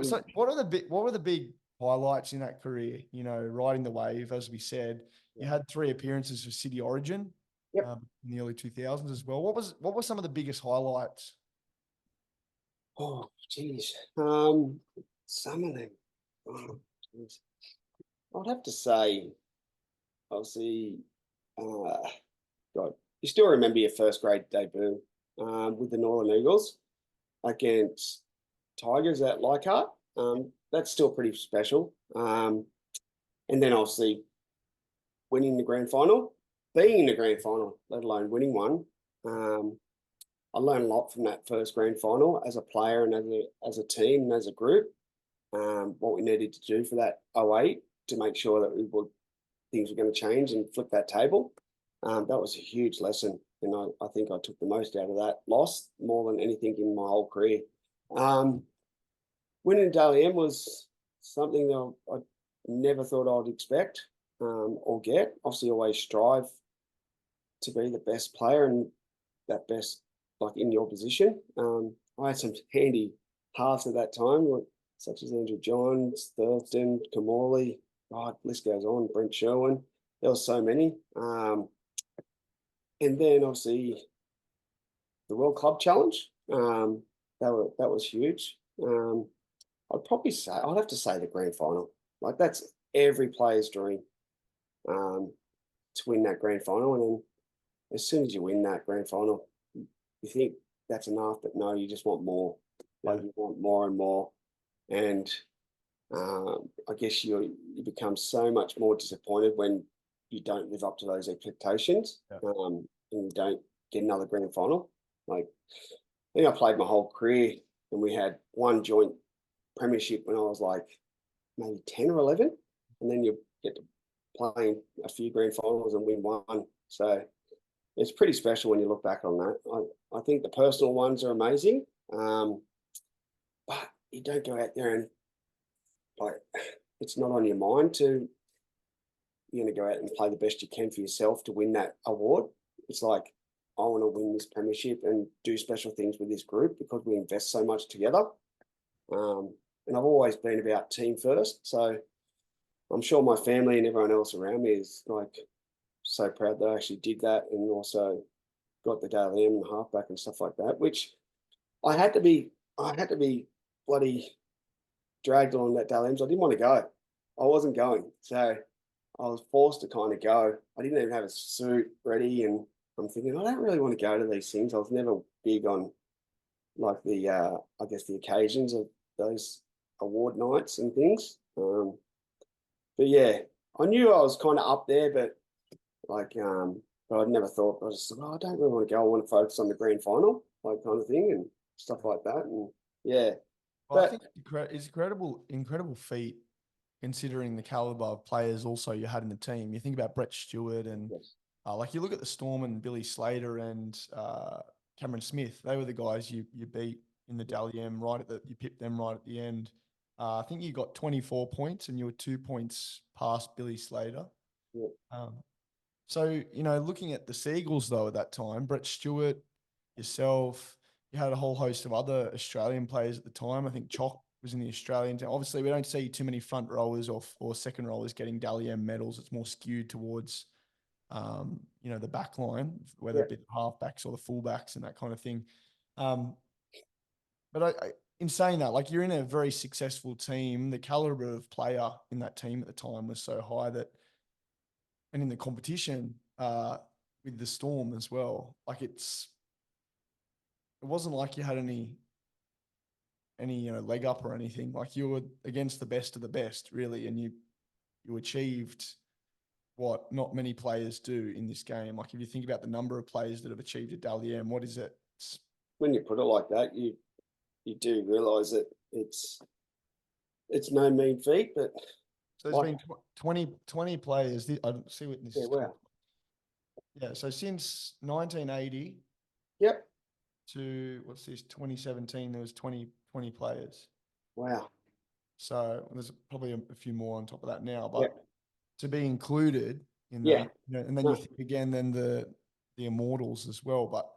So what were the big highlights in that career? You know, riding the wave, as we said, you had 3 appearances for City Origin, Yep. in the early 2000s as well. What were some of the biggest highlights? Oh, geez. Some of them. Oh, geez. I'd have to say, obviously, uh, God, you still remember your first grade debut with the Northern Eagles against Tigers at Leichhardt. That's still pretty special. And then obviously winning the grand final, being in the grand final, let alone winning one. I learned a lot from that first grand final as a player and as a team and as a group. What we needed to do for that 08 to make sure that things were going to change and flip that table. That was a huge lesson, and I think I took the most out of that loss more than anything in my whole career. Winning Dally M was something that I never thought I'd expect or get. Obviously, always strive to be the best player and that best, like in your position. I had some handy halves at that time, such as Andrew Johns, Thurston, Kamali. God, list goes on. Brent Sherwin. There were so many. And then obviously the World Club Challenge. That was huge. I'd have to say the grand final. Like that's every player's dream to win that grand final. And then as soon as you win that grand final, you think that's enough, but no, you just want more. Like you want more and more. And I guess you become so much more disappointed when you don't live up to those expectations, and you don't get another grand final. Like I think I played my whole career, and we had one joint premiership when I was like maybe 10 or 11, and then you get to play a few grand finals and win one. So it's pretty special when you look back on that. I think the personal ones are amazing, but you don't go out there and like it's not on your mind to you're going to go out and play the best you can for yourself to win that award. It's like I want to win this premiership and do special things with this group because we invest so much together. And I've always been about team first, so I'm sure my family and everyone else around me is like so proud that I actually did that and also got the Daily M and halfback and stuff like that, which I had to be bloody dragged on that Daily M's. I didn't want to go. I wasn't going. So I was forced to kind of go. I didn't even have a suit ready and I'm thinking, I don't really want to go to these things. I was never big on like the I guess the occasions of those award nights and things. But yeah, I knew I was kind of up there, but like, but I'd never thought. I just thought, oh, I don't really want to go. I want to focus on the grand final, like kind of thing, and stuff like that. And yeah, Well, I think it's incredible feat considering the caliber of players also you had in the team. You think about Brett Stewart and yes. like you look at the Storm and Billy Slater and Cameron Smith. They were the guys you beat in the Dally M you pipped them right at the end. I think you got 24 points and you were 2 points past Billy Slater. Yeah. So, you know, looking at the Seagulls though at that time, Brett Stewart, yourself, you had a whole host of other Australian players at the time. I think Chock was in the Australian team. Obviously, we don't see too many front rowers or second rowers getting Dally M medals. It's more skewed towards you know, the back line, whether it be the halfbacks or the fullbacks and that kind of thing. But in saying that, like you're in a very successful team, the caliber of player in that team at the time was so high that, and in the competition with the Storm as well, like it wasn't like you had any you know leg up or anything. Like you were against the best of the best, really, and you achieved what not many players do in this game. Like if you think about the number of players that have achieved a Dally M, what is it? When you put it like that, you do realise that it's no mean feat, but so there's been 20 players. I don't see what this is. Wow. Yeah, so since 1980 Yep. to what's this 2017, there was 20 players. Wow. So there's probably a few more on top of that now, but to be included in that, you know, and then you think again, then the Immortals as well. But